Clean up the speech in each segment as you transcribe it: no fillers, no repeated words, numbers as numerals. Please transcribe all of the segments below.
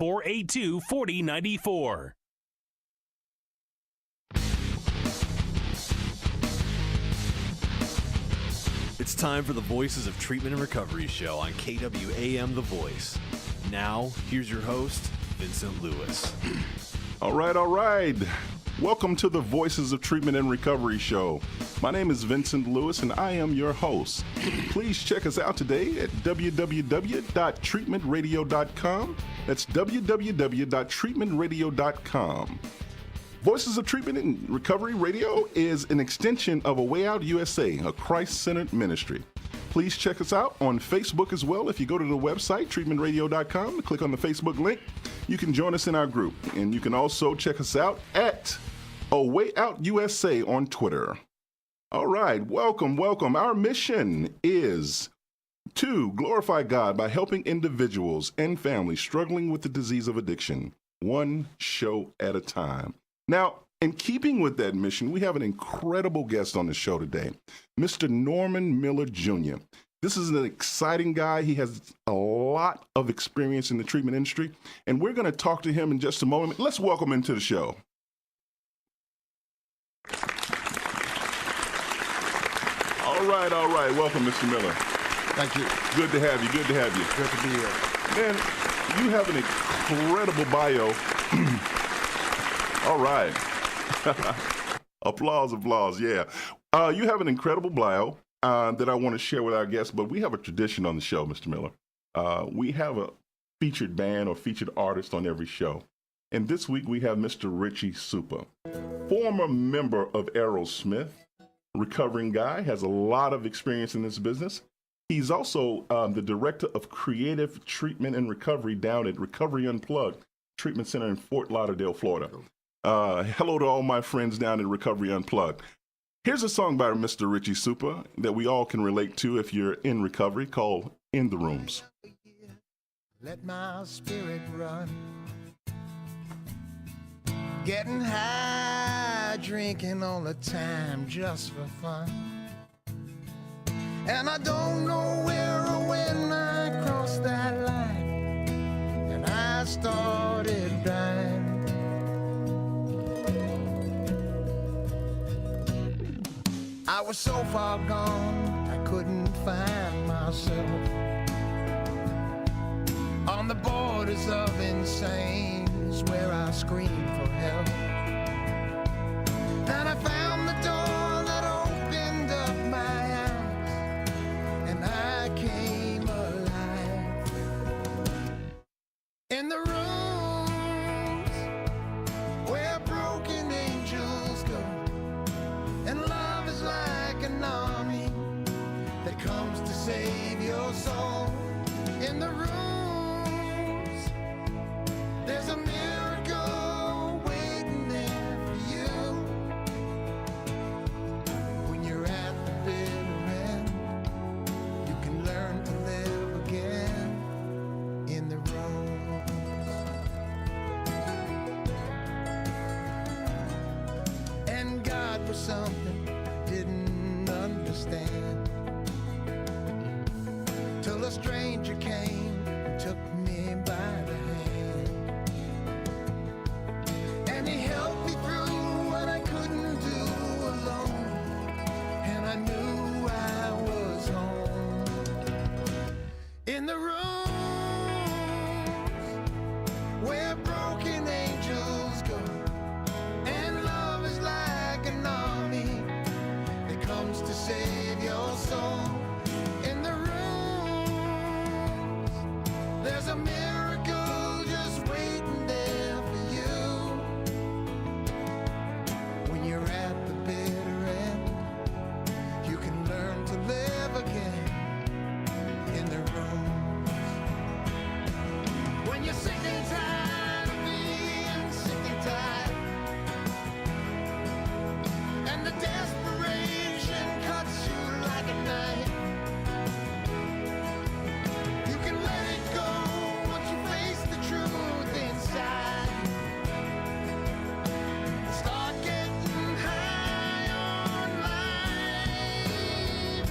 482 4094. It's time for the Voices of Treatment and Recovery show on KWAM The Voice. Now, here's your host, Vincent Lewis. All right. Welcome to the Voices of Treatment and Recovery show. My name is Vincent Lewis, and I am your host. Please check us out today at www.treatmentradio.com. That's www.treatmentradio.com. Voices of Treatment and Recovery Radio is an extension of A Way Out USA, a Christ-centered ministry. Please check us out on Facebook as well. If you go to the website, treatmentradio.com, click on the Facebook link, you can join us in our group. And you can also check us out at A Way Out USA on Twitter. All right, welcome. Our mission is to glorify God by helping individuals and families struggling with the disease of addiction, one show at a time. Now, in keeping with that mission, we have an incredible guest on the show today, Mr. Norman Miller Jr. This is an exciting guy. He has a lot of experience in the treatment industry, and we're going to talk to him in just a moment. Let's welcome him to the show. All right. Welcome, Mr. Miller. Thank you. Good to have you. Good to be here. Man, you have an incredible bio. All right. applause, yeah. You have an incredible bio that I want to share with our guests, but we have a tradition on the show, Mr. Miller. We have a featured band or featured artist on every show. And this week we have Mr. Richie Supa, former member of Aerosmith, recovering guy, has a lot of experience in this business. He's also the director of creative treatment and recovery down at Recovery Unplugged Treatment Center in Fort Lauderdale, Florida. Hello to all my friends down at Recovery Unplugged. Here's a song by Mr. Richie Supa that we all can relate to if you're in recovery, called In the Rooms. Let my spirit run, getting high, drinking all the time just for fun. And I don't know where or when I crossed that line, and I started dying. I was so far gone, I couldn't find myself. On the borders of insane is where I screamed for help. And I found the door that opened up my eyes, and I came alive. In the rooms where broken angels go, and love is like an army that comes to save your soul. In the rooms, there's a miracle waiting there for you. When you're at the bitter end, you can learn to live again in the rooms. And God was something I didn't understand, till a stranger came and took me by the hand. And he helped me through what I couldn't do alone, and I knew I was home. In the rooms where broken angels go, and love is like an army that comes to save your soul. In the rooms, there's a miracle just waiting there for you. When you're at the bitter end, you can learn to live again in the rooms. When you're sick and tired of being sick and tired, and the desperation cuts you like a knife, you can let it go once you face the truth inside. Start getting high on life.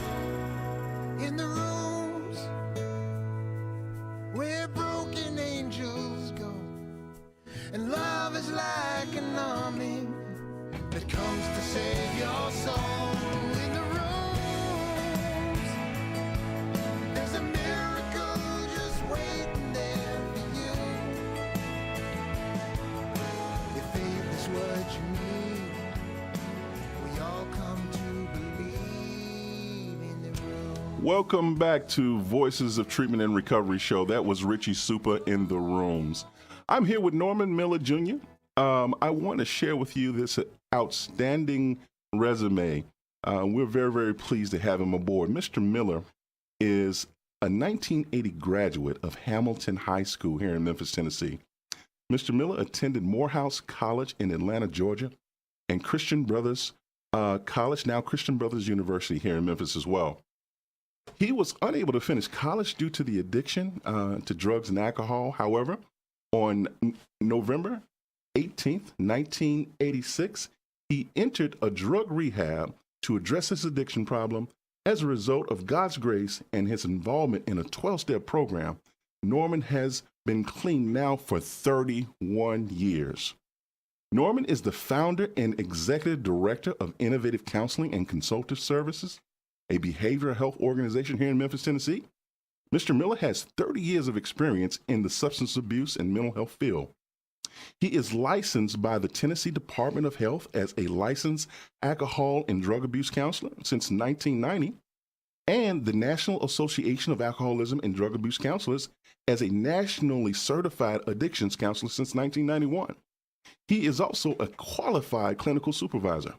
Welcome back to Voices of Treatment and Recovery Show. That was Richie Super in the rooms. I'm here with Norman Miller Jr. I want to share with you this outstanding resume. We're very, very pleased to have him aboard. Mr. Miller is a 1980 graduate of Hamilton High School here in Memphis, Tennessee. Mr. Miller attended Morehouse College in Atlanta, Georgia, and Christian Brothers College, now Christian Brothers University here in Memphis as well. He was unable to finish college due to the addiction to drugs and alcohol. However, on November 18th, 1986, he entered a drug rehab to address his addiction problem. As a result of God's grace and his involvement in a 12-step program, Norman has been clean now for 31 years. Norman is the founder and executive director of Innovative Counseling and Consultative Services, a behavioral health organization here in Memphis, Tennessee. Mr. Miller has 30 years of experience in the substance abuse and mental health field. He is licensed by the Tennessee Department of Health as a licensed alcohol and drug abuse counselor since 1990, and the National Association of Alcoholism and Drug Abuse Counselors as a nationally certified addictions counselor since 1991. He is also a qualified clinical supervisor.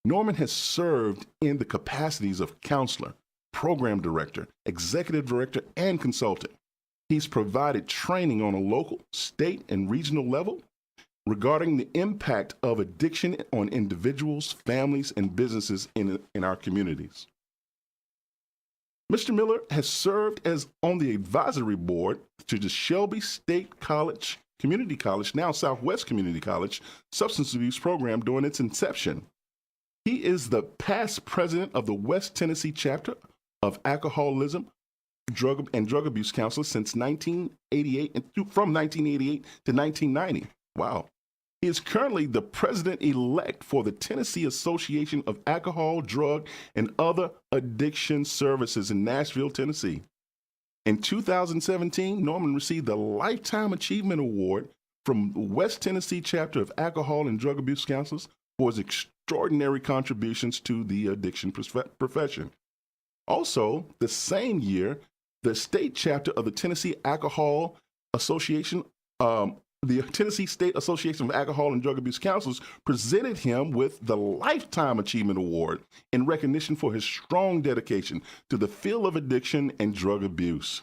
Norman has served in the capacities of counselor, program director, executive director, and consultant. He's provided training on a local, state, and regional level regarding the impact of addiction on individuals, families, and businesses in our communities. Mr. Miller has served as on the advisory board to the Shelby State College, Community College, now Southwest Community College, substance abuse program during its inception. He is the past president of the West Tennessee chapter of Alcoholism, Drug Abuse Counselors since 1988, and from 1988 to 1990. Wow. He is currently the president-elect for the Tennessee Association of Alcohol, Drug, and Other Addiction Services in Nashville, Tennessee. In 2017, Norman received the Lifetime Achievement Award from the West Tennessee chapter of Alcohol and Drug Abuse Counselors for his extraordinary contributions to the addiction profession. Also, the same year, the state chapter of the Tennessee Alcohol Association, the Tennessee State Association of Alcohol and Drug Abuse Counselors presented him with the Lifetime Achievement Award in recognition for his strong dedication to the field of addiction and drug abuse.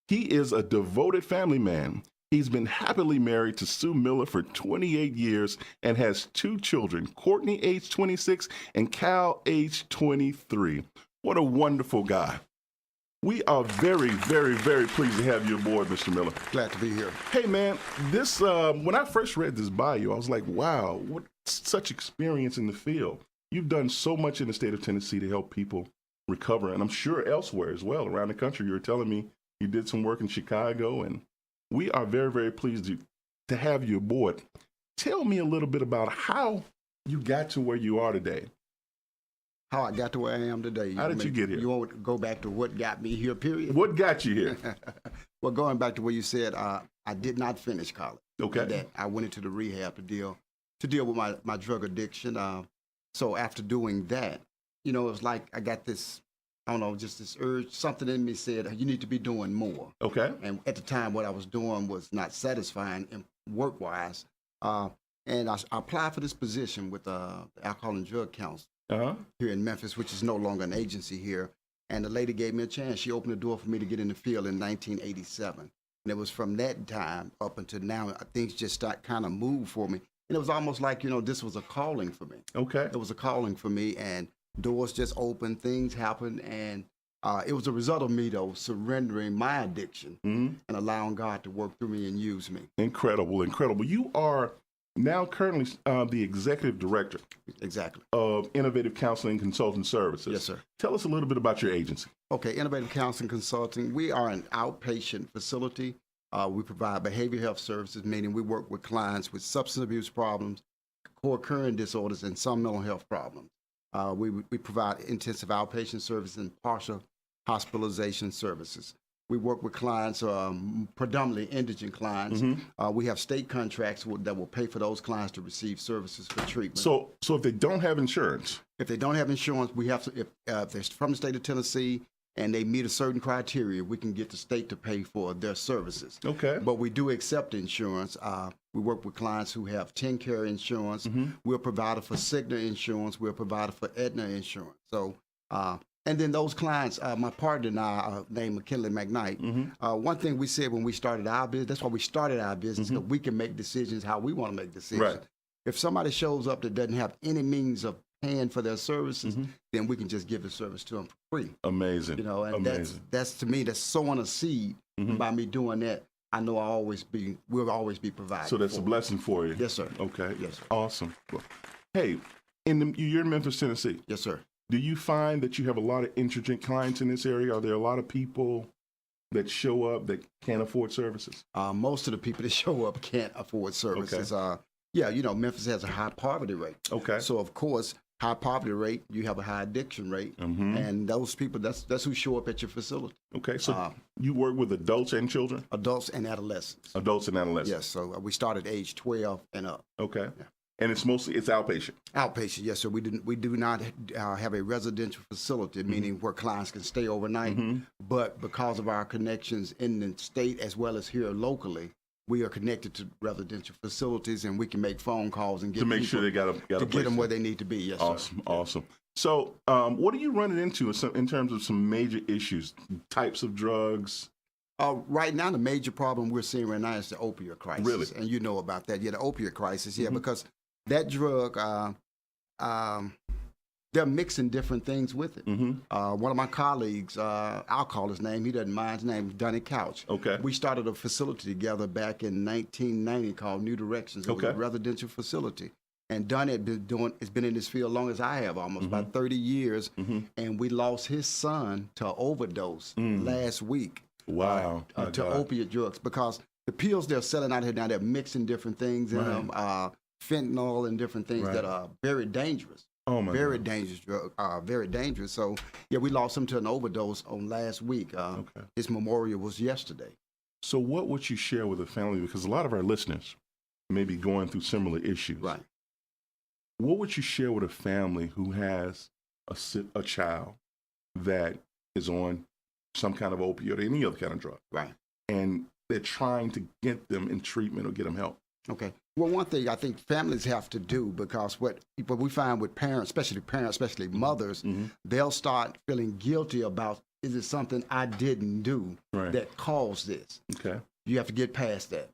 He is a devoted family man. He's been happily married to Sue Miller for 28 years and has 2 children, Courtney, age 26, and Cal, age 23. What a wonderful guy. We are very, very, very pleased to have you aboard, Mr. Miller. Glad to be here. Hey, man, this when I first read this bio, I was like, wow, what such experience in the field. You've done so much in the state of Tennessee to help people recover, and I'm sure elsewhere as well around the country. You were telling me you did some work in Chicago, and we are very, very pleased to have you aboard. Tell me a little bit about how you got to where you are today. How I got to where I am today. How did you get here? You want to go back to what got me here, period? What got you here? Well, going back to what you said, I did not finish college. Okay. That I went into the rehab to deal with my drug addiction. So after doing that, it was like I got this, I don't know, just this urge, something in me said, you need to be doing more. Okay. And at the time, what I was doing was not satisfying work-wise. And I applied for this position with the Alcohol and Drug Council here in Memphis, which is no longer an agency here. And the lady gave me a chance. She opened the door for me to get in the field in 1987. And it was from that time up until now, things just kind of moved for me. And it was almost like, this was a calling for me. Okay. It was a calling for me, and doors just opened, things happened, and it was a result of me, though, surrendering my addiction and allowing God to work through me and use me. Incredible, incredible. You are now currently the executive director of Innovative Counseling and Consulting Services. Yes, sir. Tell us a little bit about your agency. Okay, Innovative Counseling Consulting, we are an outpatient facility. We provide behavioral health services, meaning we work with clients with substance abuse problems, co-occurring disorders, and some mental health problems. We provide intensive outpatient services and partial hospitalization services. We work with clients, predominantly indigent clients. We have state contracts that will pay for those clients to receive services for treatment. So if they don't have insurance? If they don't have insurance, we have to, if they're from the state of Tennessee and they meet a certain criteria, we can get the state to pay for their services. Okay. But we do accept insurance. We work with clients who have TennCare insurance. We're a provider for Cigna insurance. We're a provider for Aetna insurance. So, and then those clients, my partner and I, named McKinley McKnight, one thing we said when we started our business, that's why we started our business, because we can make decisions how we want to make decisions. Right. If somebody shows up that doesn't have any means of paying for their services, then we can just give the service to them for free. Amazing. You know, and Amazing. that's to me, that's sowing a seed. And by me doing that, I know we'll always be provided. So that's a blessing for you. Yes, sir. Okay. Yes, sir. Awesome. Well, hey, you're in Memphis, Tennessee. Yes, sir. Do you find that you have a lot of indigent clients in this area? Are there a lot of people that show up that can't afford services? Most of the people that show up can't afford services. Yeah, you know, Memphis has a high poverty rate. Okay. So of course, high poverty rate, you have a high addiction rate, and those people, that's who show up at your facility. Okay, so you work with adults and children? Adults and adolescents. Adults and adolescents. Yes, so we start at age 12 and up. Okay. Yeah. And it's outpatient? Outpatient, yes, sir. We do not have a residential facility, meaning where clients can stay overnight. But because of our connections in the state as well as here locally, we are connected to residential facilities, and we can make phone calls and get to make sure they got to get them where they need to be. Yes, awesome, sir. Awesome. So, what are you running into in terms of some major issues, types of drugs? Right now, the major problem we're seeing right now is the opioid crisis. Really? And you know about that. Yeah, the opioid crisis. Yeah, because that drug, they're mixing different things with it. One of my colleagues, I'll call his name, he doesn't mind his name, Dunny Couch. Okay. We started a facility together back in 1990 called New Directions. It was a residential facility. And Dunny has been in this field long as I have, almost about 30 years. And we lost his son to overdose last week. Wow. To opiate drugs, because the pills they're selling out here now, they're mixing different things in them, fentanyl and different things that are very dangerous. Oh my very God. dangerous drug, very dangerous. So yeah, we lost him to an overdose on last week. His memorial was yesterday. So what would you share with a family? Because a lot of our listeners may be going through similar issues. Right. What would you share with a family who has a child that is on some kind of opioid or any other kind of drug? Right. And they're trying to get them in treatment or get them help? Okay. Well, one thing I think families have to do, because what we find with parents, especially mothers, they'll start feeling guilty about, is it something I didn't do that caused this? Okay. You have to get past that.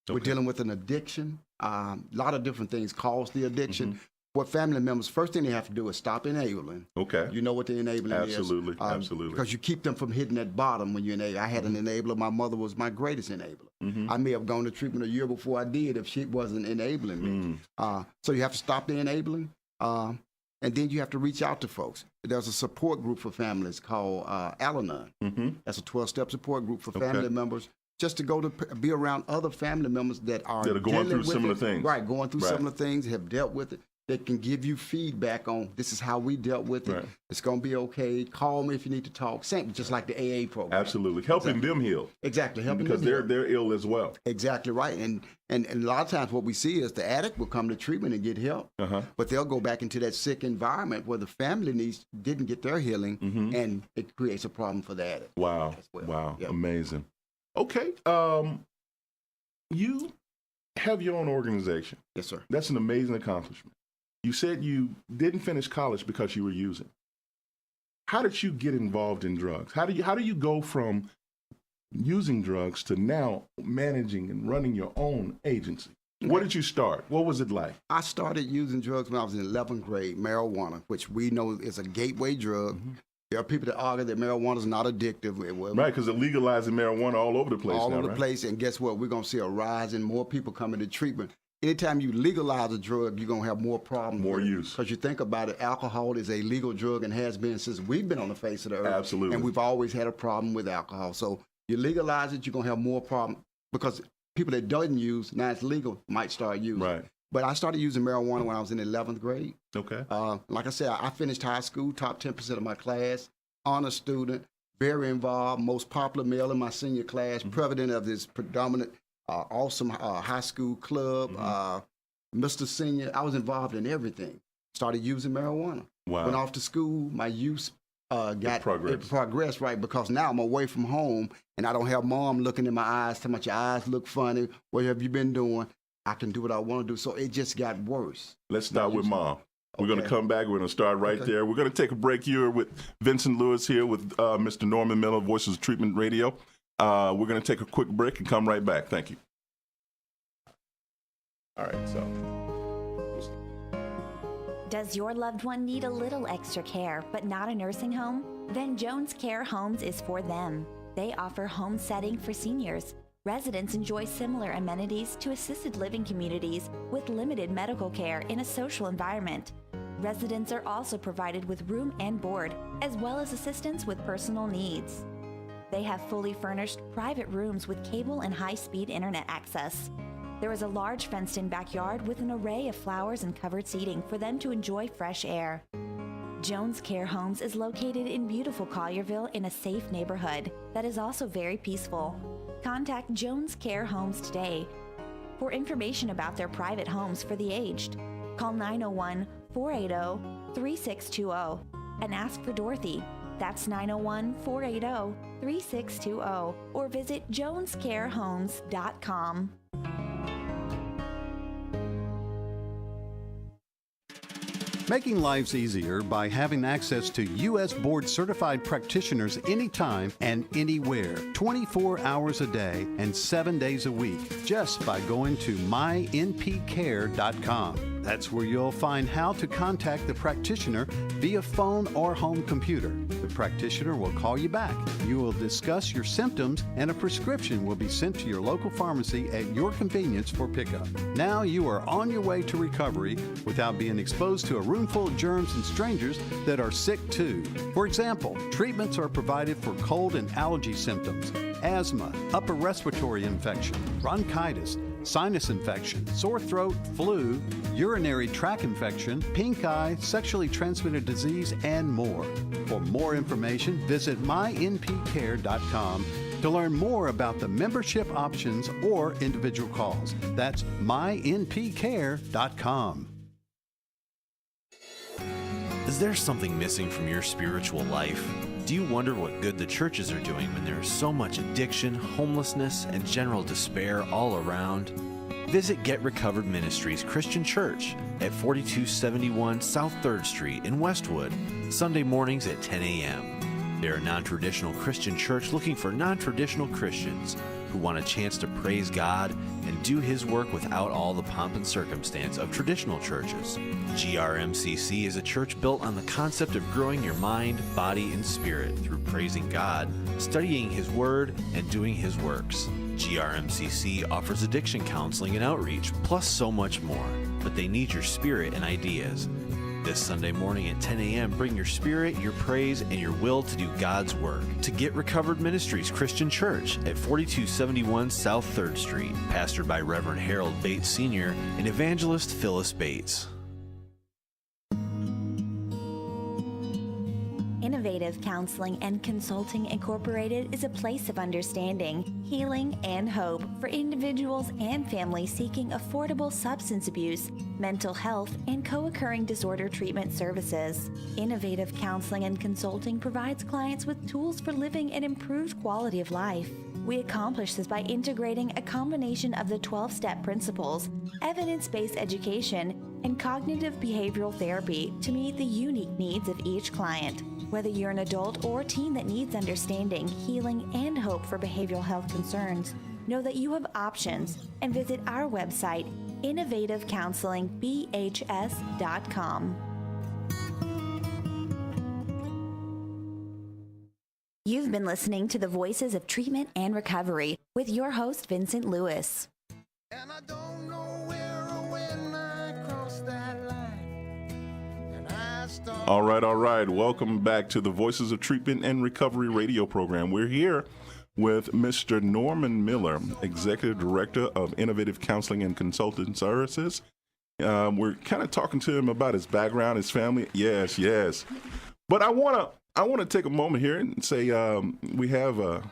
We're dealing with an addiction. A lot of different things cause the addiction. What family members, first thing they have to do is stop enabling. Okay. You know what the enabling is. Absolutely. Because you keep them from hitting that bottom when you enable. I had an enabler. My mother was my greatest enabler. I may have gone to treatment a year before I did if she wasn't enabling me. So you have to stop the enabling. And then you have to reach out to folks. There's a support group for families called Al-Anon. That's a 12-step support group for family members, just to go to be around other family members that are going through similar things. Right, going through similar things, have dealt with it. They can give you feedback on, this is how we dealt with it. It's going to be okay. Call me if you need to talk. Same, just like the AA program. Absolutely. Helping them heal. Exactly. Helping because them they're ill as well. Exactly right. And a lot of times what we see is the addict will come to treatment and get help, but they'll go back into that sick environment where the family didn't get their healing, and it creates a problem for the addict. Wow. Well. Wow. Yep. Amazing. Okay. You have your own organization. Yes, sir. That's an amazing accomplishment. You said you didn't finish college because you were using. How did you get involved in drugs? How do you go from using drugs to now managing and running your own agency? What did you start? What was it like? I started using drugs when I was in 11th grade, marijuana, which we know is a gateway drug. There are people that argue that marijuana is not addictive. Right, because they're legalizing marijuana all over the place all now, over the place, and guess what? We're going to see a rise in more people coming to treatment. Anytime you legalize a drug, you're going to have more problems. More use. Because you think about it, alcohol is a legal drug and has been since we've been on the face of the earth. Absolutely. And we've always had a problem with alcohol. So you legalize it, you're going to have more problems, because people that don't use, now it's legal, might start using. Right. But I started using marijuana when I was in 11th grade. Okay. Like I said, I finished high school, top 10% of my class, honor student, very involved, most popular male in my senior class, president of this predominant awesome high school club, Mr. Senior. I was involved in everything. Started using marijuana. Wow. Went off to school. My use progressed right, because now I'm away from home and I don't have mom looking in my eyes, telling me your eyes look funny. What have you been doing? I can do what I want to do. So it just got worse. Let's start with mom. We're going to come back. We're going to start right there. We're going to take a break here with Vincent Lewis here with Mr. Norman Miller, Voices of Treatment Radio. We're going to take a quick break and come right back. Thank you. All right, so. Does your loved one need a little extra care, but not a nursing home? Then Jones Care Homes is for them. They offer home setting for seniors. Residents enjoy similar amenities to assisted living communities with limited medical care in a social environment. Residents are also provided with room and board, as well as assistance with personal needs. They have fully furnished private rooms with cable and high-speed internet access. There is a large fenced-in backyard with an array of flowers and covered seating for them to enjoy fresh air. Jones Care Homes is located in beautiful Collierville in a safe neighborhood that is also very peaceful. Contact Jones Care Homes today for information about their private homes for the aged. Call 901-480-3620 and ask for Dorothy. That's 901-480-3620 or visit jonescarehomes.com. Making lives easier by having access to U.S. board certified practitioners anytime and anywhere, 24 hours a day and 7 days a week, just by going to mynpcare.com. That's where you'll find how to contact the practitioner via phone or home computer. The practitioner will call you back. You will discuss your symptoms, and a prescription will be sent to your local pharmacy at your convenience for pickup. Now you are on your way to recovery without being exposed to a room full of germs and strangers that are sick too. For example, treatments are provided for cold and allergy symptoms, asthma, upper respiratory infection, bronchitis, sinus infection, sore throat, flu, urinary tract infection, pink eye, sexually transmitted disease, and more. For more information, visit mynpcare.com to learn more about the membership options or individual calls. That's mynpcare.com. Is there something missing from your spiritual life? Do you wonder what good the churches are doing when there is so much addiction, homelessness, and general despair all around? Visit Get Recovered Ministries Christian Church at 4271 South 3rd Street in Westwood, Sunday mornings at 10 a.m. They're a non-traditional Christian church looking for non-traditional Christians who want a chance to praise God and do His work without all the pomp and circumstance of traditional churches. GRMCC is a church built on the concept of growing your mind, body, and spirit through praising God, studying His Word, and doing His works. GRMCC offers addiction counseling and outreach, plus so much more. But they need your spirit and ideas. This Sunday morning at 10 a.m., bring your spirit, your praise, and your will to do God's work. To Get Recovered Ministries Christian Church at 4271 South 3rd Street, pastored by Reverend Harold Bates Sr. and Evangelist Phyllis Bates. Innovative Counseling and Consulting Incorporated is a place of understanding, healing, and hope for individuals and families seeking affordable substance abuse, mental health, and co-occurring disorder treatment services. Innovative Counseling and Consulting provides clients with tools for living an improved quality of life. We accomplish this by integrating a combination of the 12-step principles, evidence-based education, and cognitive behavioral therapy to meet the unique needs of each client. Whether you're an adult or teen that needs understanding, healing, and hope for behavioral health concerns, know that you have options and visit our website, innovativecounselingbhs.com. You've been listening to the Voices of Treatment and Recovery with your host, Vincent Lewis. And I don't know where or when I cross that line. And I start. All right. Welcome back to the Voices of Treatment and Recovery radio program. We're here with Mr. Norman Miller, Executive Director of Innovative Counseling and Consulting Services. We're kind of talking to him about his background, his family. Yes. But I want to take a moment here and say we have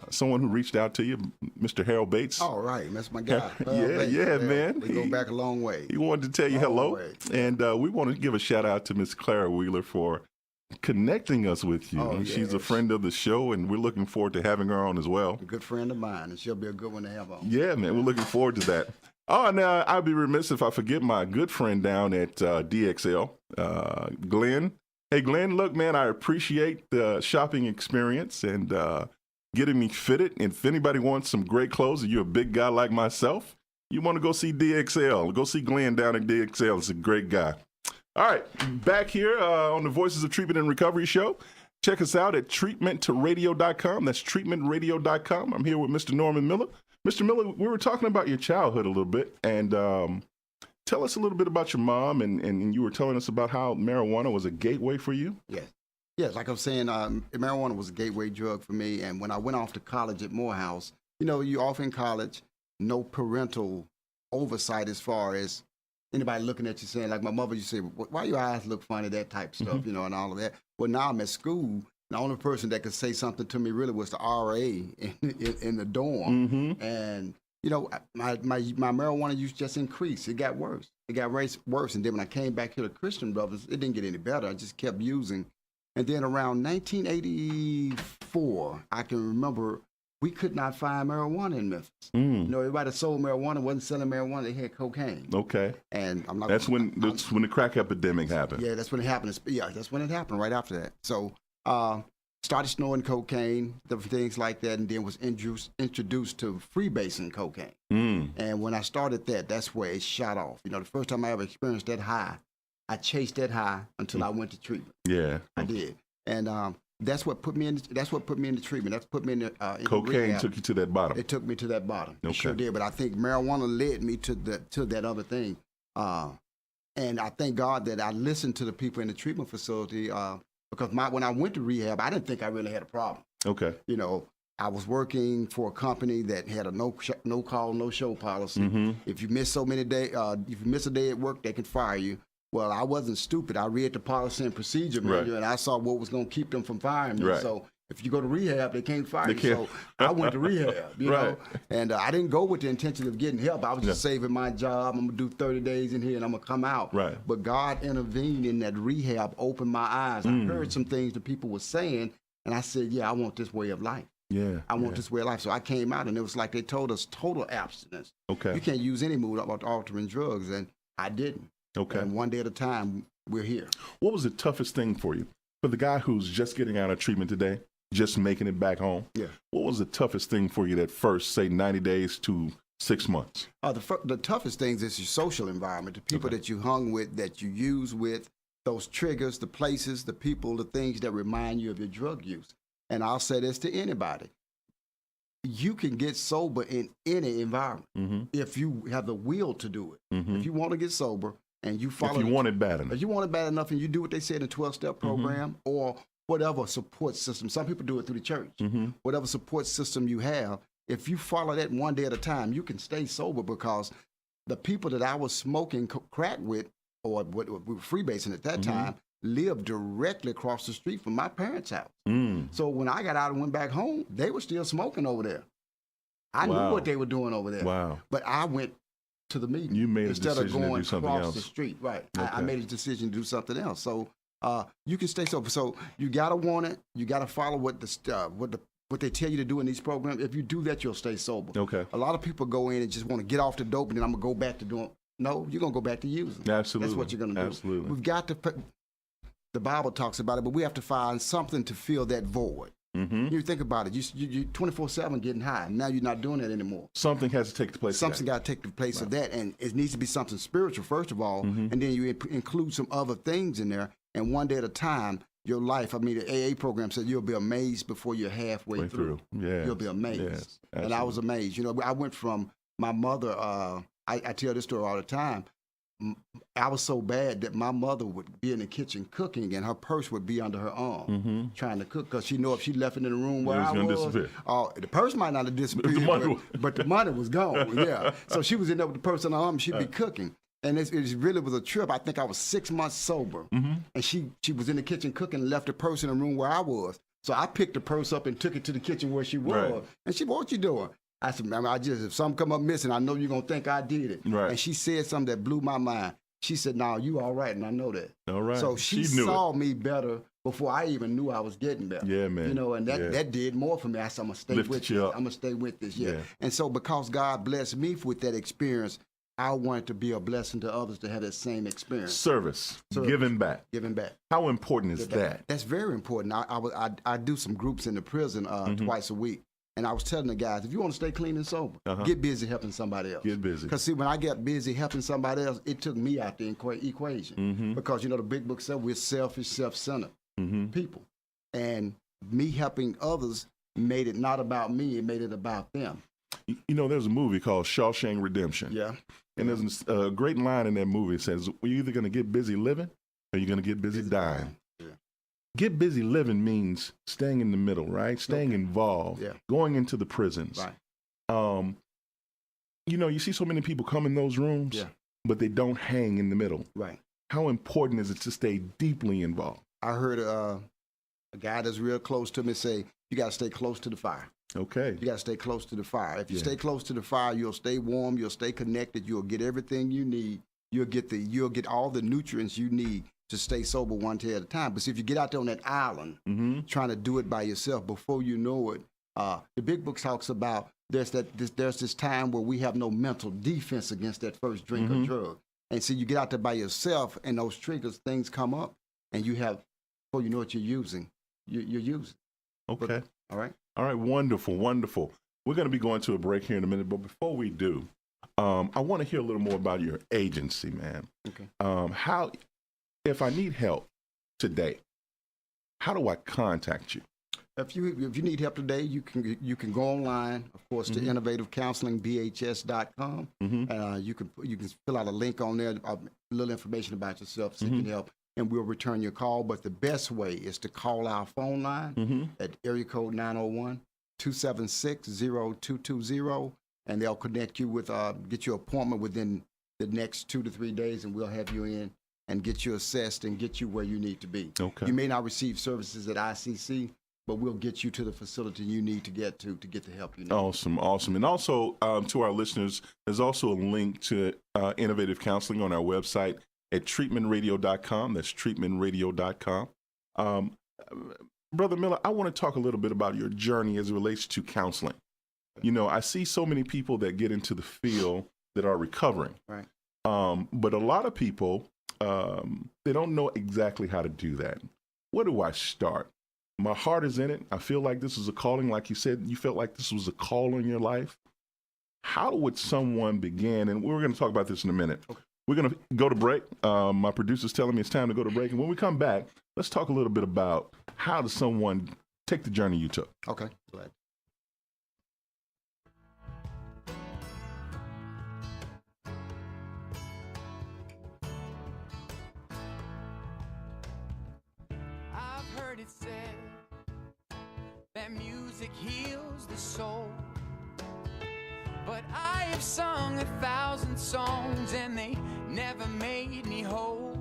someone who reached out to you, Mr. Harold Bates. All right, that's my guy. Man. We go back a long way. He wanted to tell you hello, Way. and we want to give a shout out to Miss Clara Wheeler for connecting us with you. Oh, She's a yes. friend of the show, and we're looking forward to having her on as well. A good friend of mine, and she'll be a good one to have on. Yeah, man, we're looking forward to that. Oh, now I'd be remiss if I forget my good friend down at DXL, Glenn. Hey, Glenn, look, man, I appreciate the shopping experience and getting me fitted. And if anybody wants some great clothes, and you're a big guy like myself, you want to go see DXL. Go see Glenn down at DXL. He's a great guy. All right, back here on the Voices of Treatment and Recovery show. Check us out at treatmentradio.com. That's treatmentradio.com. I'm here with Mr. Norman Miller. Mr. Miller, we were talking about your childhood a little bit, and tell us a little bit about your mom, and you were telling us about how marijuana was a gateway for you. Yes, like I was saying, marijuana was a gateway drug for me, and when I went off to college at Morehouse, you know, you off in college, no parental oversight as far as anybody looking at you saying, like my mother used to say, why your eyes look funny, that type of stuff, you know, and all of that. Well, now I'm at school. The only person that could say something to me really was the RA in the dorm. And, you know, my marijuana use just increased. It got worse. It got worse. And then when I came back here to Christian Brothers, it didn't get any better. I just kept using. And then around 1984, I can remember we could not find marijuana in Memphis. You know, everybody that sold marijuana wasn't selling marijuana. They had cocaine. Okay. And I'm not. That's when the crack epidemic happened. Yeah, that's when it happened. Yeah, that's when it happened. Right after that. So started snorting cocaine, different things like that, and then was introduced to freebasing cocaine. And when I started that, that's where it shot off. You know, the first time I ever experienced that high, I chased that high until I went to treatment. Yeah, I did. And that's what put me in. That's what put me into treatment. That's put me in. Cocaine rehab. Took you to that bottom. It took me to that bottom. Okay. It sure did. But I think marijuana led me to that other thing. And I thank God that I listened to the people in the treatment facility because when I went to rehab, I didn't think I really had a problem. Okay. You know, I was working for a company that had a no call, no show policy. If you miss so many days, if you miss a day at work, they can fire you. Well, I wasn't stupid. I read the policy and procedure manual, and I saw what was going to keep them from firing me. So if you go to rehab, they can't fire you. So I went to rehab, you know, and I didn't go with the intention of getting help. I was just saving my job. I'm going to do 30 days in here, and I'm going to come out. But God intervened in that rehab, opened my eyes. I heard some things that people were saying, and I said, yeah, I want this way of life. I want this way of life. So I came out, and it was like they told us total abstinence. You can't use any mood-altering drugs, and I didn't. And one day at a time, we're here. What was the toughest thing for you? For the guy who's just getting out of treatment today, just making it back home, what was the toughest thing for you that first, say, 90 days to 6 months? The toughest things is your social environment, the people that you hung with, that you use with, those triggers, the places, the people, the things that remind you of your drug use. And I'll say this to anybody. You can get sober in any environment if you have the will to do it. If you want to get sober, and you follow. If you want it bad enough. If you want it bad enough and you do what they say in the 12-step program or whatever support system. Some people do it through the church. Whatever support system you have, if you follow that one day at a time, you can stay sober because the people that I was smoking crack with or we were freebasing at that time lived directly across the street from my parents' house. So when I got out and went back home, they were still smoking over there. I knew what they were doing over there. But I went to the meeting. You made instead a decision of going to do something across else. the street. I made a decision to do something else. So you can stay sober. So you gotta want it. You gotta follow what they tell you to do in these programs. If you do that, you'll stay sober. A lot of people go in and just want to get off the dope, and then I'm gonna go back to doing. No, you're gonna go back to using. Absolutely, that's what you're gonna do. Absolutely, we've got to. The Bible talks about it, but we have to find something to fill that void. You think about it. You 24/7 getting high. Now you're not doing that anymore. Something has to take the place. Something got to take the place of that, and it needs to be something spiritual first of all, and then you include some other things in there. And one day at a time, your life. I mean, the AA program said you'll be amazed before you're halfway through. You'll be amazed. And I was amazed. You know, I went from my mother. I tell this story all the time. I was so bad that my mother would be in the kitchen cooking, and her purse would be under her arm trying to cook because she knew if she left it in the room where I was, the purse might not have disappeared, but the money was gone. So she was in there with the purse in her arm, and she'd be cooking. And it really was a trip. I think I was 6 months sober, and she was in the kitchen cooking and left the purse in the room where I was. So I picked the purse up and took it to the kitchen where she was. And she, what you doing? I said, if something come up missing, I know you're going to think I did it. And she said something that blew my mind. She said, no, you all right, and I know that. So she saw me better before I even knew I was getting better. Yeah, man. You know, and that, Yeah. that did more for me. I said, I'm going to stay Lifted with you this. up. I'm going to stay with this, yeah. Yeah. And so because God blessed me with that experience, I wanted to be a blessing to others to have that same experience. Service, Service. giving back. Giving back. How important is that? That's very important. I do some groups in the prison twice a week. And I was telling the guys, if you want to stay clean and sober, get busy helping somebody else. Get busy. Because see, when I got busy helping somebody else, it took me out the equation. Because, you know, the big book said we're selfish, self-centered people. And me helping others made it not about me, it made it about them. You know, there's a movie called Shawshank Redemption. Yeah. And there's a great line in that movie. It says, well, you're either going to get busy living or you're going to get busy dying. Yeah. Get busy living means staying in the middle, right? Staying involved, going into the prisons. Right. You know, you see so many people come in those rooms, but they don't hang in the middle. Right. How important is it to stay deeply involved? I heard a guy that's real close to me say, you got to stay close to the fire. Okay. You got to stay close to the fire. If you stay close to the fire, you'll stay warm, you'll stay connected, you'll get everything you need. You'll get all the nutrients you need to stay sober one day at a time. But see, if you get out there on that island trying to do it by yourself, before you know it, the big book talks about there's this time where we have no mental defense against that first drink or drug. And so you get out there by yourself and those triggers, things come up and you have, before you know what you're using. You're using. Okay. All right. All right. Wonderful. Wonderful. We're going to be going to a break here in a minute, but before we do, I want to hear a little more about your agency, man. Okay. How, if I need help today, how do I contact you? If you need help today, you can go online, of course, to innovativecounselingbhs.com. You can fill out a link on there, a little information about yourself, seeking help, and we'll return your call. But the best way is to call our phone line at area code 901-276-0220, and they'll connect you with get your appointment within the next 2 to 3 days, and we'll have you in and get you assessed and get you where you need to be. Okay. You may not receive services at ICC, but we'll get you to the facility you need to get the help you need. Awesome, awesome. And also to our listeners, there's also a link to Innovative Counseling on our website at treatmentradio.com. That's treatmentradio.com. Brother Miller, I want to talk a little bit about your journey as it relates to counseling. You know, I see so many people that get into the field that are recovering. Right. But a lot of people, they don't know exactly how to do that. Where do I start? My heart is in it. I feel like this is a calling. Like you said, you felt like this was a call in your life. How would someone begin? And we're going to talk about this in a minute. Okay. We're going to go to break. My producer's telling me it's time to go to break. And when we come back, let's talk a little bit about how does someone take the journey you took. Okay, glad. I've heard it said that music heals the soul, but I have sung 1,000 songs and they never made me whole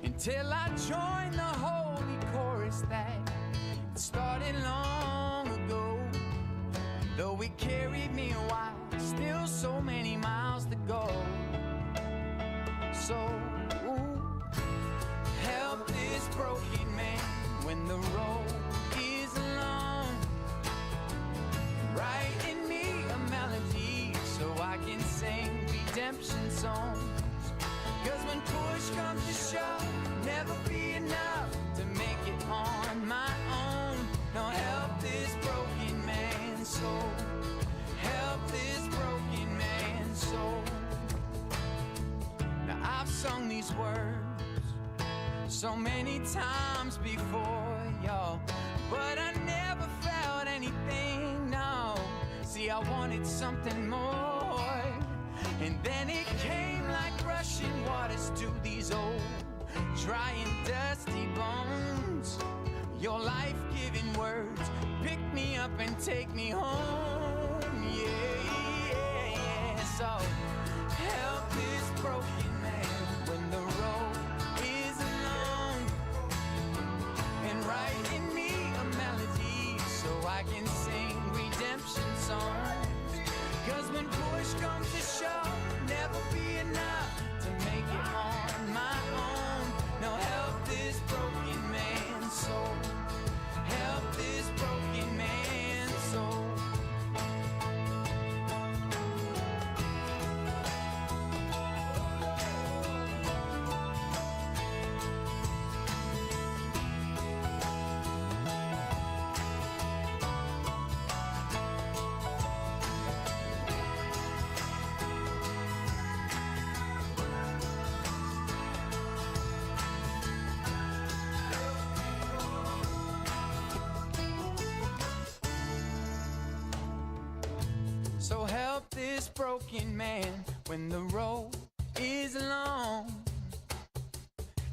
until I joined the holy chorus that started long ago. Though it carried me a while, still so many miles to go. So help this broken man when the road is long. Write in me a melody so I can sing redemption songs. 'Cause when push comes to shove, never be enough to make it on my own. No, help this broken man's soul. Help this broken man's soul. Now I've sung these words so many times before, y'all, but I never felt anything, no. See, I wanted something more, and then it came like rushing waters to these old, dry and dusty bones. Your life-giving words pick me up and take me home, yeah. So help this broken man when the road is long, and write in me a melody so I can sing redemption songs. 'Cause when push comes to shove, never be enough to make it on my own. No, help this broken man's So help this broken man when the road is long.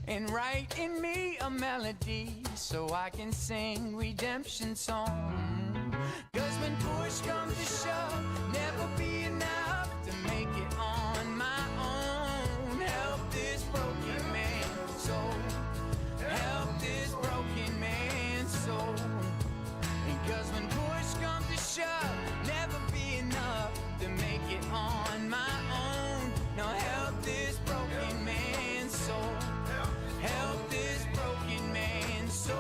And write in me a melody so I can sing redemption song. 'Cause when push comes to shove, never be enough to make it on my own. Help this broken man soul. Help this broken man soul. Because when push comes to shove, never be enough to make it on my own. No, help this broken man soul. Help this broken man's soul.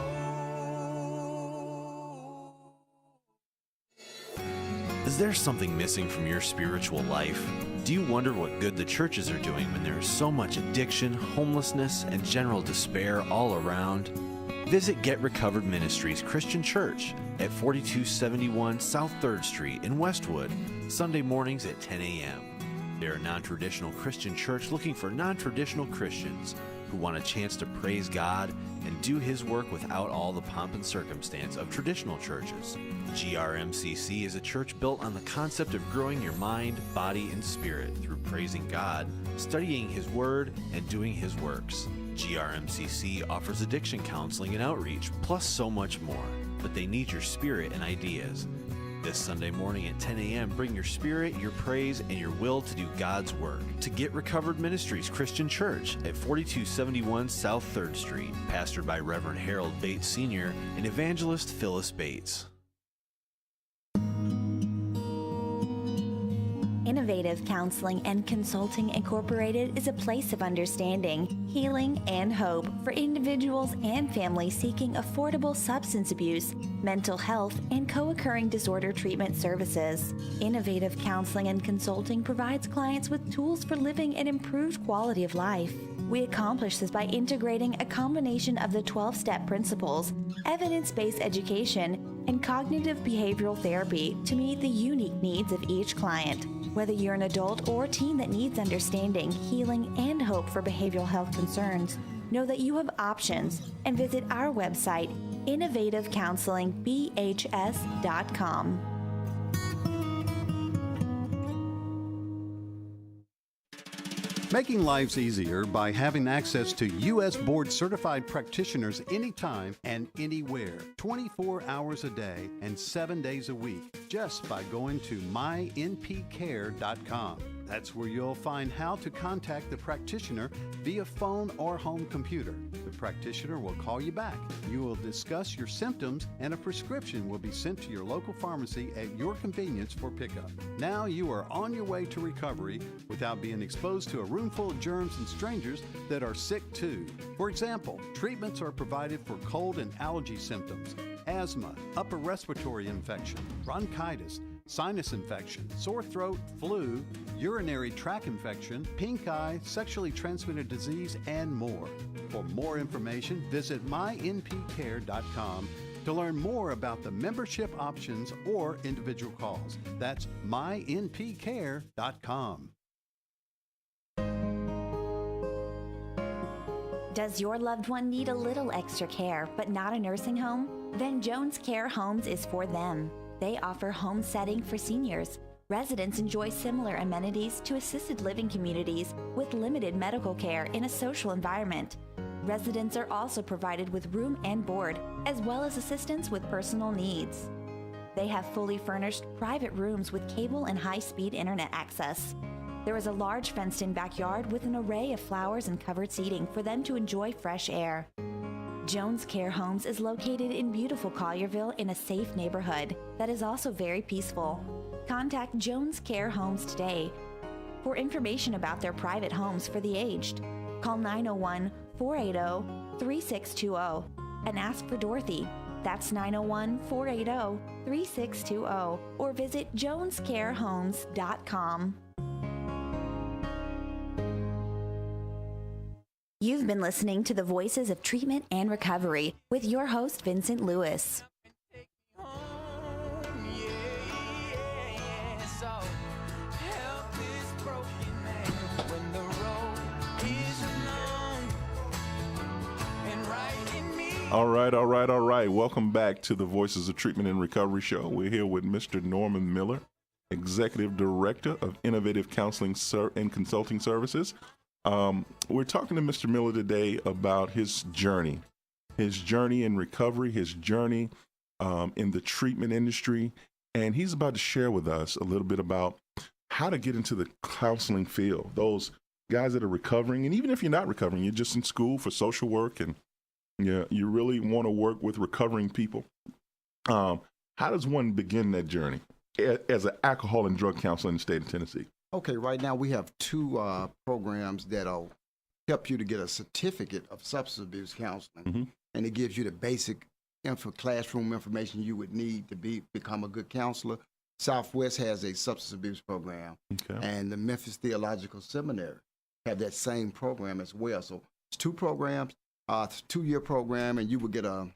Is there something missing from your spiritual life? Do you wonder what good the churches are doing when there is so much addiction, homelessness, and general despair all around? Visit Get Recovered Ministries Christian Church at 4271 South 3rd Street in Westwood, Sunday mornings at 10 a.m. They're a non-traditional Christian church looking for non-traditional Christians who want a chance to praise God and do His work without all the pomp and circumstance of traditional churches. GRMCC is a church built on the concept of growing your mind, body, and spirit through praising God, studying His Word, and doing His works. GRMCC offers addiction counseling and outreach, plus so much more. But they need your spirit and ideas. This Sunday morning at 10 a.m., bring your spirit, your praise, and your will to do God's work. To Get Recovered Ministries Christian Church at 4271 South 3rd Street, pastored by Reverend Harold Bates Sr. and Evangelist Phyllis Bates. Innovative Counseling and Consulting Incorporated is a place of understanding, healing, and hope for individuals and families seeking affordable substance abuse, mental health, and co-occurring disorder treatment services. Innovative Counseling and Consulting provides clients with tools for living an improved quality of life. We accomplish this by integrating a combination of the 12-step principles, evidence-based education, and cognitive behavioral therapy to meet the unique needs of each client. Whether you're an adult or teen that needs understanding, healing, and hope for behavioral health concerns, know that you have options and visit our website, innovativecounselingbhs.com. Making lives easier by having access to U.S. board certified practitioners anytime and anywhere, 24 hours a day and 7 days a week, just by going to mynpcare.com. That's where you'll find how to contact the practitioner via phone or home computer. The practitioner will call you back. You will discuss your symptoms, and a prescription will be sent to your local pharmacy at your convenience for pickup. Now you are on your way to recovery without being exposed to a room full of germs and strangers that are sick too. For example, treatments are provided for cold and allergy symptoms, asthma, upper respiratory infection, bronchitis, sinus infection, sore throat, flu, urinary tract infection, pink eye, sexually transmitted disease, and more. For more information, visit mynpcare.com to learn more about the membership options or individual calls. That's mynpcare.com. Does your loved one need a little extra care, but not a nursing home? Then Jones Care Homes is for them. They offer home setting for seniors. Residents enjoy similar amenities to assisted living communities with limited medical care in a social environment. Residents are also provided with room and board, as well as assistance with personal needs. They have fully furnished private rooms with cable and high-speed internet access. There is a large fenced-in backyard with an array of flowers and covered seating for them to enjoy fresh air. Jones Care Homes is located in beautiful Collierville in a safe neighborhood that is also very peaceful. Contact Jones Care Homes today for information about their private homes for the aged. Call 901-480-3620 and ask for Dorothy. That's 901-480-3620 or visit jonescarehomes.com. You've been listening to the Voices of Treatment and Recovery with your host, Vincent Lewis. All right. Welcome back to the Voices of Treatment and Recovery show. We're here with Mr. Norman Miller. Executive Director of Innovative Counseling and Consulting Services. We're talking to Mr. Miller today about his journey in recovery, his journey in the treatment industry, and he's about to share with us a little bit about how to get into the counseling field. Those guys that are recovering, and even if you're not recovering, you're just in school for social work, and you really want to work with recovering people. How does one begin that journey as an alcohol and drug counselor in the state of Tennessee? Okay, right now we have two programs that'll help you to get a certificate of substance abuse counseling, and it gives you the basic classroom information you would need to become a good counselor. Southwest has a substance abuse program, and the Memphis Theological Seminary have that same program as well. So it's two programs, 2-year program, and you will get a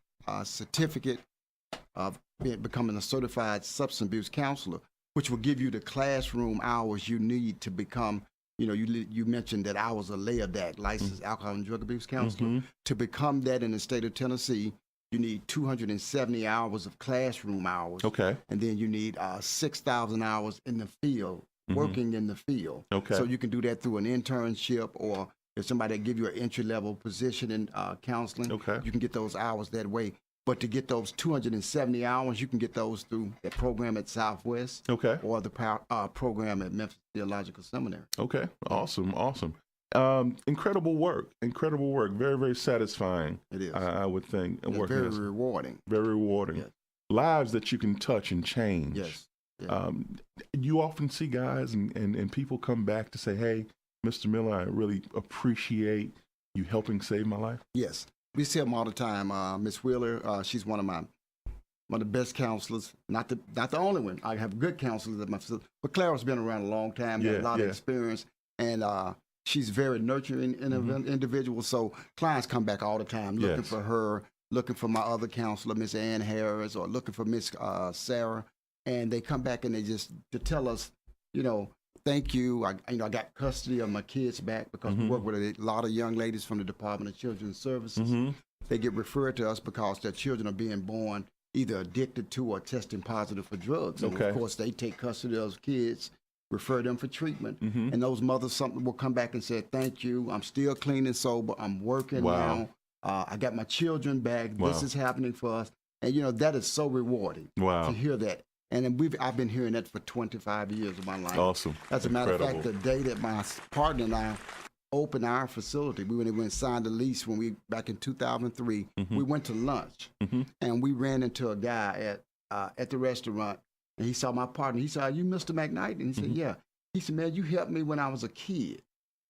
certificate of becoming a certified substance abuse counselor, which will give you the classroom hours you need to become, you mentioned that I was a LADAC, licensed alcohol and drug abuse counselor. To become that in the state of Tennessee, you need 270 hours of classroom hours. Okay. And then you need 6,000 hours in the field, working in the field. Okay. So you can do that through an internship, or if somebody give you an entry-level position in counseling, you can get those hours that way. But to get those 270 hours, you can get those through the program at Southwest, or the program at Memphis Theological Seminary. Okay, awesome. Incredible work. Very, very satisfying. It is. I would think. It's very rewarding. Very rewarding. Yes. Lives that you can touch and change. Yes. Yeah. You often see guys and people come back to say, "Hey, Mr. Miller, I really appreciate you helping save my life." Yes. We see them all the time. Miss Wheeler, she's one of the best counselors. Not the only one. I have good counselors at my facility, but Clara's been around a long time, has a lot of experience, and she's very nurturing individual. So clients come back all the time looking for her, looking for my other counselor, Miss Ann Harris, or looking for Miss Sarah, and they come back and they just to tell us, thank you. I got custody of my kids back because we work with a lot of young ladies from the Department of Children's Services. They get referred to us because their children are being born either addicted to or testing positive for drugs. And of course, they take custody of those kids, refer them for treatment. And those mothers will come back and say, thank you. I'm still clean and sober. I'm working now. I got my children back. This is happening for us. And, that is so rewarding to hear that. And I've been hearing that for 25 years of my life. Awesome. As a matter of fact, the day that my partner and I opened our facility, we went and signed a lease back in 2003. We went to lunch, and we ran into a guy at the restaurant, and he saw my partner. He said, "Are you Mr. McKnight?" And he said, "Yeah." He said, "Man, you helped me when I was a kid."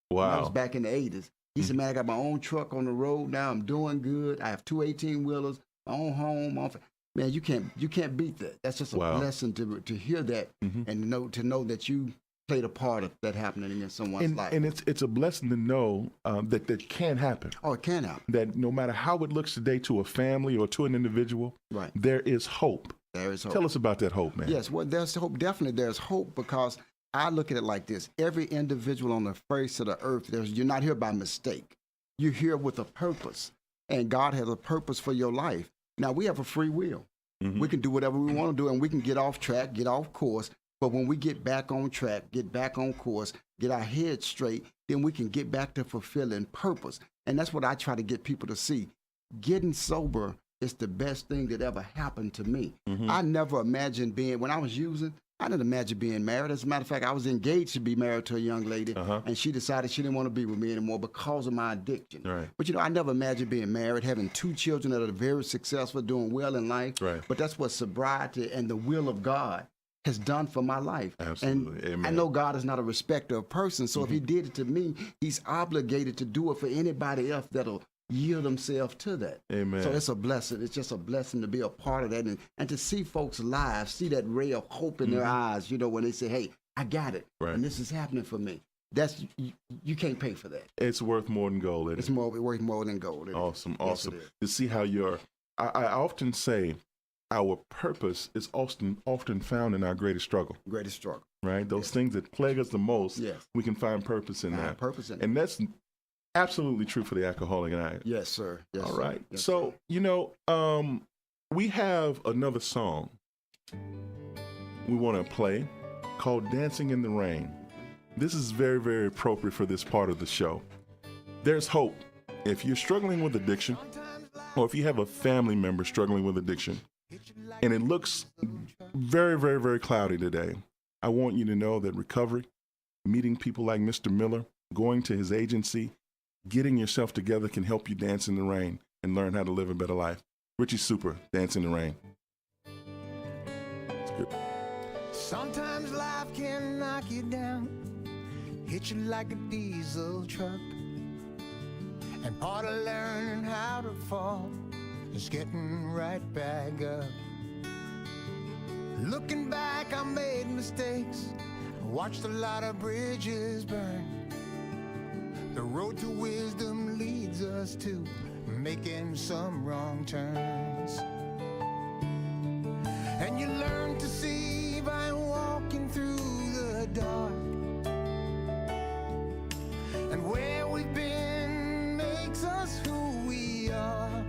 Wow. That was back in the 80s. He said, "Man, I got my own truck on the road now. I'm doing good. I have 2 18-wheelers, my own home." Man, you can't beat that. That's just a blessing to hear that and to know that you played a part of that happening in someone's life. And it's a blessing to know that can happen. Oh, it can happen. That no matter how it looks today to a family or to an individual, there is hope. There is hope. Tell us about that hope, man. Yes, well, there's hope. Definitely there's hope, because I look at it like this. Every individual on the face of the earth, you're not here by mistake. You're here with a purpose, and God has a purpose for your life. Now, we have a free will. We can do whatever we want to do, and we can get off track, get off course. But when we get back on track, get back on course, get our heads straight, then we can get back to fulfilling purpose. And that's what I try to get people to see. Getting sober is the best thing that ever happened to me. I never imagined when I was using, I didn't imagine being married. As a matter of fact, I was engaged to be married to a young lady, and she decided she didn't want to be with me anymore because of my addiction. Right. But, I never imagined being married, having 2 children that are very successful, doing well in life. Right. But that's what sobriety and the will of God has done for my life. Absolutely. And amen. I know God is not a respecter of persons, so if he did it to me, he's obligated to do it for anybody else that'll yield themselves to that. Amen. So it's a blessing. It's just a blessing to be a part of that, and to see folks' lives, see that ray of hope in their eyes, when they say, "Hey, I got it, and this is happening for me." That's you can't pay for that. It's worth more than gold. It's worth more than gold. Awesome. Yes, to see how I often say our purpose is often found in our greatest struggle. Greatest struggle. Right? Those things that plague us the most, we can find purpose in that. Purpose in and that's absolutely true for the alcoholic and addict. Yes, sir. Yes, all right. Yes, so, we have another song we want to play. called Dancing in the Rain. This is very, very appropriate for this part of the show. There's hope. If you're struggling with addiction, or if you have a family member struggling with addiction, and it looks very, very, very cloudy today, I want you to know that recovery, meeting people like Mr. Miller, going to his agency, getting yourself together can help you dance in the rain and learn how to live a better life. Richie Super, Dance in the Rain. It's good. Sometimes life can knock you down, hit you like a diesel truck. And part of learning how to fall is getting right back up. Looking back, I made mistakes, watched a lot of bridges burn. The road to wisdom leads us to making some wrong turns. And you learn to see by walking through the dark. And where we've been makes us who we are.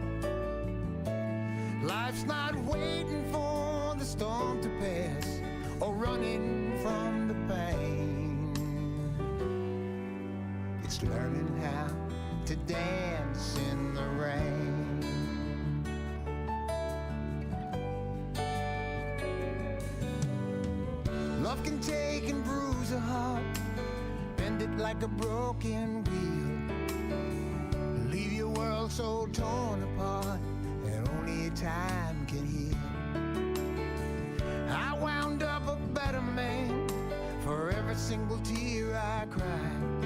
Life's not waiting for the storm to pass or running from the pain. It's learning how to dance in the rain. Love can take and bruise a heart, bend it like a broken wheel, leave your world so torn apart that only time can heal. I wound up a better man for every single tear I cried,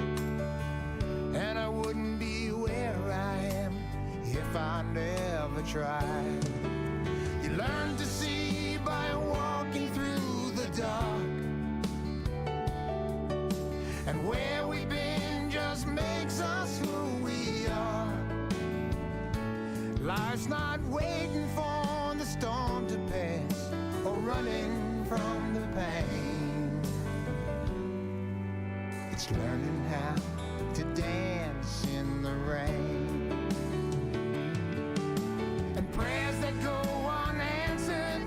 and I wouldn't be where I am if I never tried. You learn to see by walking through the dark, and where we've been just makes us who we are. Life's not waiting for the storm to pass or running from the pain. It's learning how to dance in the rain. And prayers that go unanswered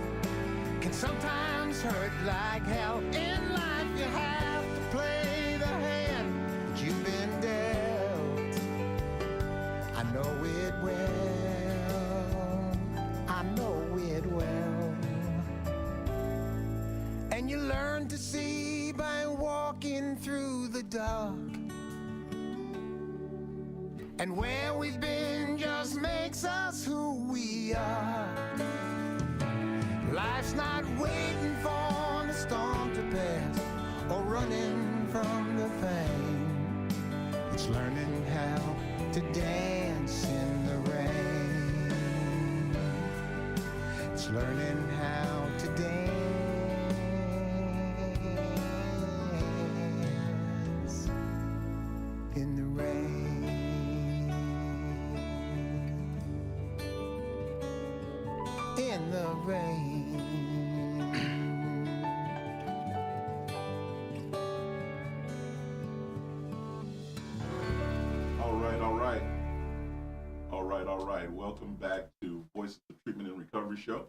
can sometimes hurt like hell. In life you have to play the hand that you've been dealt. I know it well, I know it well. And you learn to see by walking through the dark. And where we've been just makes us who we are. Life's not waiting for the storm to pass or running from the pain. It's learning how to dance in the rain. It's learning how to dance in the rain. In the rain. All right. Welcome back to Voices of Treatment and Recovery Show.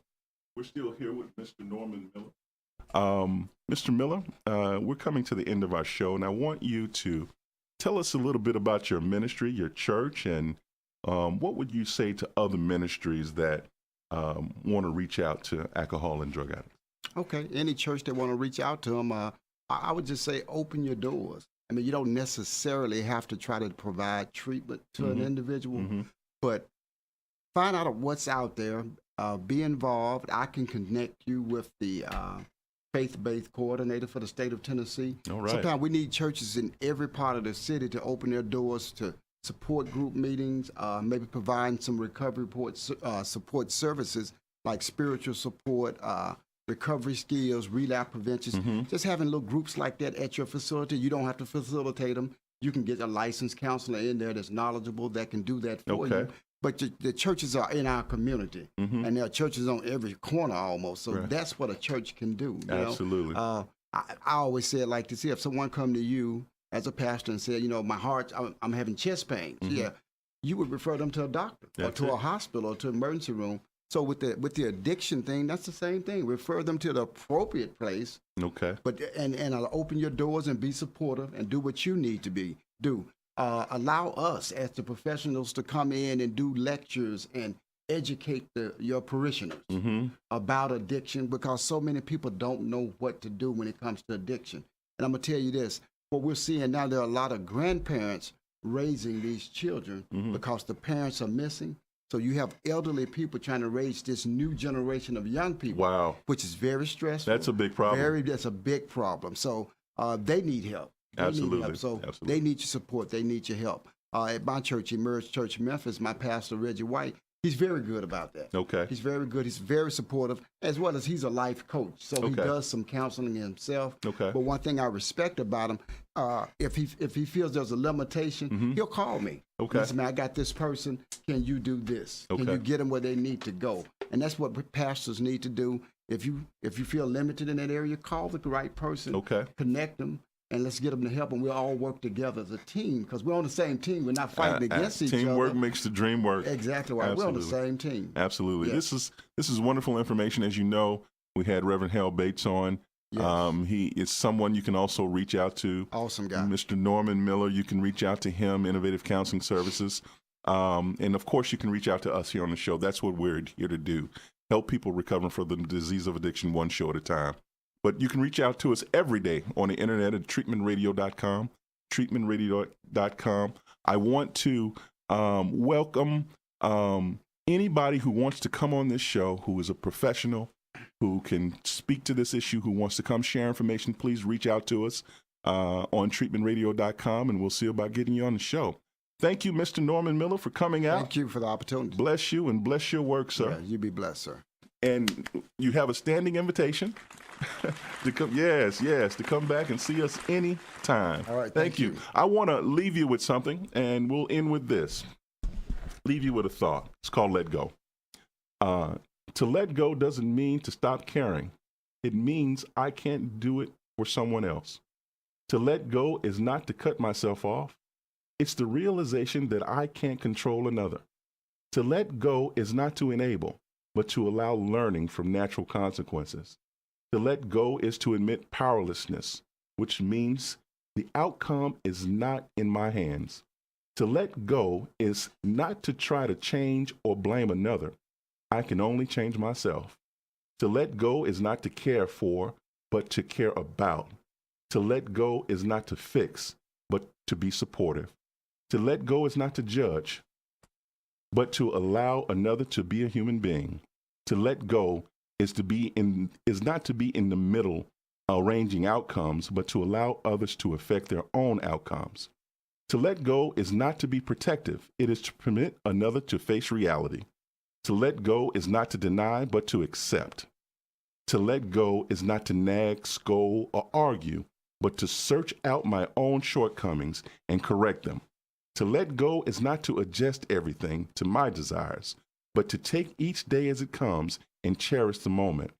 We're still here with Mr. Norman Miller. Mr. Miller, we're coming to the end of our show, and I want you to tell us a little bit about your ministry, your church, and what would you say to other ministries that want to reach out to alcohol and drug addicts? Okay, any church that want to reach out to them, I would just say open your doors. I mean, you don't necessarily have to try to provide treatment to an individual, but find out what's out there, be involved. I can connect you with the faith-based coordinator for the state of Tennessee. All right. Sometimes we need churches in every part of the city to open their doors to support group meetings, maybe providing some recovery support services like spiritual support, recovery skills, relapse prevention. Just having little groups like that at your facility. You don't have to facilitate them. You can get a licensed counselor in there that's knowledgeable that can do that for you. But the churches are in our community, and there are churches on every corner almost. So that's what a church can do. You Absolutely. know? I always say it like this: if someone come to you as a pastor and said, you know, my heart, I'm having chest pains, you would refer them to a doctor or to a hospital or to an emergency room. So with the addiction thing, that's the same thing. Refer them to the appropriate place. Okay. But and open your doors and be supportive and do what you need to do. Allow us as the professionals to come in and do lectures and educate your parishioners about addiction, because so many people don't know what to do when it comes to addiction. And I'm gonna tell you this: what we're seeing now, there are a lot of grandparents raising these children because the parents are missing. So you have elderly people trying to raise this new generation of young people. Wow. Which is very stressful. That's a big problem. That's a big problem. So they need help. Absolutely. Need help. So Absolutely. they need your support. They need your help. At my church, Emerge Church Memphis, my pastor, Reggie White, he's very good about that. Okay. He's very good. He's very supportive, as well as he's a life coach. So he does some counseling himself. Okay. But one thing I respect about him, if he feels there's a limitation, he'll call me. Okay. Listen, man, I got this person. Can you do this? Can you get them where they need to go? And that's what pastors need to do. If you feel limited in that area, call the right person. Okay. Connect them. And let's get them to help, and we'll all work together as a team, because we're on the same team. We're not fighting against each other. Teamwork makes the dream work. Exactly right. We're on the same team. Absolutely. Yes. This is wonderful information. As you know, we had Reverend Hal Bates on. Yes. He is someone you can also reach out to. Awesome guy. Mr. Norman Miller, you can reach out to him, Innovative Counseling Services. And of course, you can reach out to us here on the show. That's what we're here to do. Help people recover from the disease of addiction one show at a time. But you can reach out to us every day on the internet at treatmentradio.com, treatmentradio.com. I want to welcome anybody who wants to come on this show, who is a professional, who can speak to this issue, who wants to come share information. Please reach out to us on treatmentradio.com, and we'll see about getting you on the show. Thank you, Mr. Norman Miller, for coming out. Thank you for the opportunity. Bless you and bless your work, sir. Yeah, you be blessed, sir. And you have a standing invitation to come, to come back and see us anytime. All right, thank you. I want to leave you with something, and we'll end with this. Leave you with a thought. It's called let go. To let go doesn't mean to stop caring. It means I can't do it for someone else. To let go is not to cut myself off. It's the realization that I can't control another. To let go is not to enable, but to allow learning from natural consequences. To let go is to admit powerlessness, which means the outcome is not in my hands. To let go is not to try to change or blame another. I can only change myself. To let go is not to care for, but to care about. To let go is not to fix, but to be supportive. To let go is not to judge, but to allow another to be a human being. To let go is not to be in the middle arranging outcomes, but to allow others to affect their own outcomes. To let go is not to be protective. It is to permit another to face reality. To let go is not to deny, but to accept. To let go is not to nag, scold, or argue, but to search out my own shortcomings and correct them. To let go is not to adjust everything to my desires, but to take each day as it comes and cherish the moment.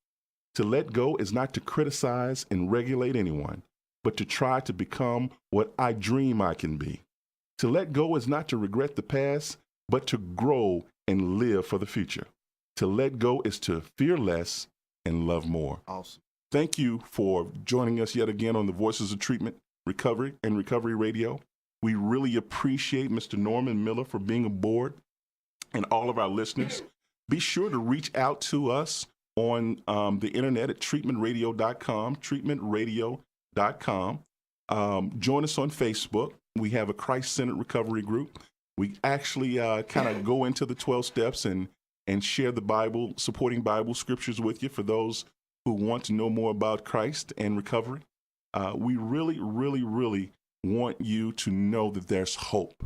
To let go is not to criticize and regulate anyone, but to try to become what I dream I can be. To let go is not to regret the past, but to grow and live for the future. To let go is to fear less and love more. Awesome. Thank you for joining us yet again on the Voices of Treatment, Recovery, and Recovery Radio. We really appreciate Mr. Norman Miller for being aboard, and all of our listeners. Be sure to reach out to us on the internet at treatmentradio.com, treatmentradio.com. Join us on Facebook. We have a Christ-centered recovery group. We actually kind of go into the 12 steps and share the Bible, supporting Bible scriptures with you for those who want to know more about Christ and recovery. We really, really, really want you to know that there's hope.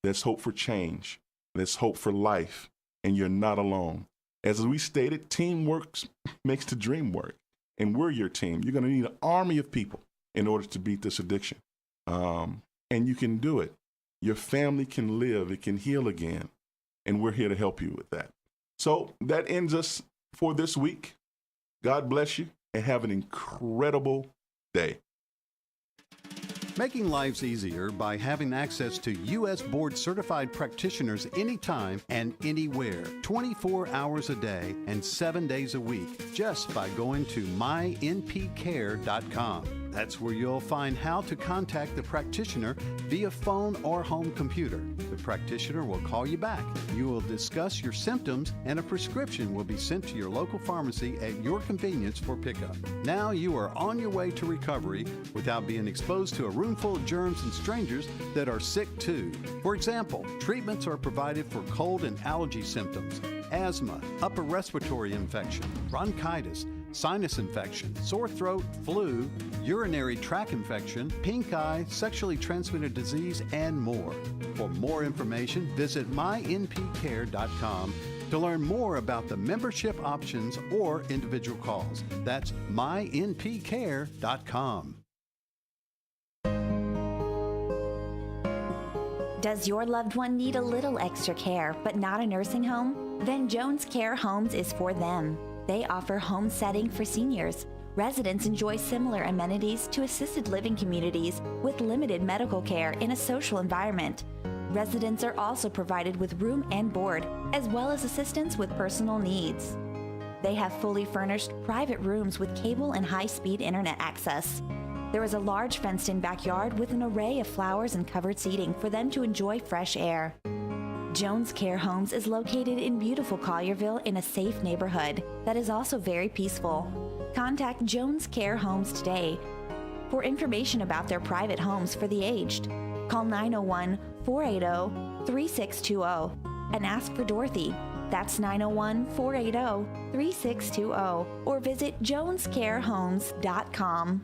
There's hope for change. There's hope for life, and you're not alone. As we stated, teamwork makes the dream work, and we're your team. You're going to need an army of people in order to beat this addiction, and you can do it. Your family can live. It can heal again, and we're here to help you with that. So that ends us for this week. God bless you, and have an incredible day. Making lives easier by having access to U.S. board certified practitioners anytime and anywhere, 24 hours a day and 7 days a week, just by going to mynpcare.com. That's where you'll find how to contact the practitioner via phone or home computer. The practitioner will call you back. You will discuss your symptoms, and a prescription will be sent to your local pharmacy at your convenience for pickup. Now you are on your way to recovery without being exposed to a room full of germs and strangers that are sick too. For example, treatments are provided for cold and allergy symptoms, asthma, upper respiratory infection, bronchitis, sinus infection, sore throat, flu, urinary tract infection, pink eye, sexually transmitted disease, and more. For more information, visit mynpcare.com to learn more about the membership options or individual calls. That's mynpcare.com. Does your loved one need a little extra care, but not a nursing home? Then Jones Care Homes is for them. They offer home setting for seniors. Residents enjoy similar amenities to assisted living communities with limited medical care in a social environment. Residents are also provided with room and board, as well as assistance with personal needs. They have fully furnished private rooms with cable and high-speed internet access. There is a large fenced-in backyard with an array of flowers and covered seating for them to enjoy fresh air. Jones Care Homes is located in beautiful Collierville in a safe neighborhood that is also very peaceful. Contact Jones Care Homes today for information about their private homes for the aged. Call 901-480-3620 and ask for Dorothy. That's 901-480-3620 or visit jonescarehomes.com.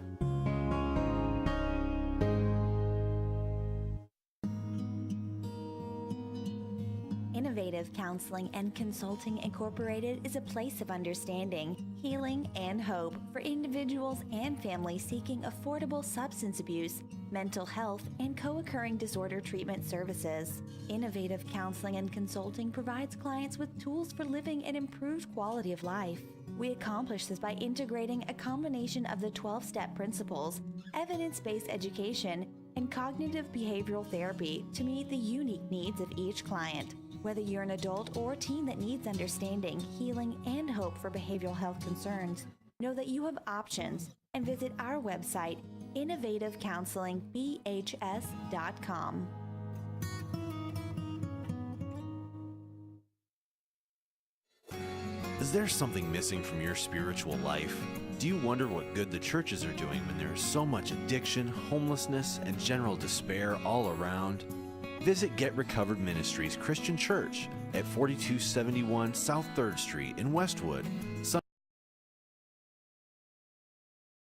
Innovative Counseling and Consulting Incorporated is a place of understanding, healing, and hope for individuals and families seeking affordable substance abuse, mental health, and co-occurring disorder treatment services. Innovative Counseling and Consulting provides clients with tools for living an improved quality of life. We accomplish this by integrating a combination of the 12-step principles, evidence-based education, and cognitive behavioral therapy to meet the unique needs of each client. Whether you're an adult or teen that needs understanding, healing, and hope for behavioral health concerns, know that you have options and visit our website, innovativecounselingbhs.com. Is there something missing from your spiritual life? Do you wonder what good the churches are doing when there is so much addiction, homelessness, and general despair all around? Visit Get Recovered Ministries Christian Church at 4271 South 3rd Street in Westwood.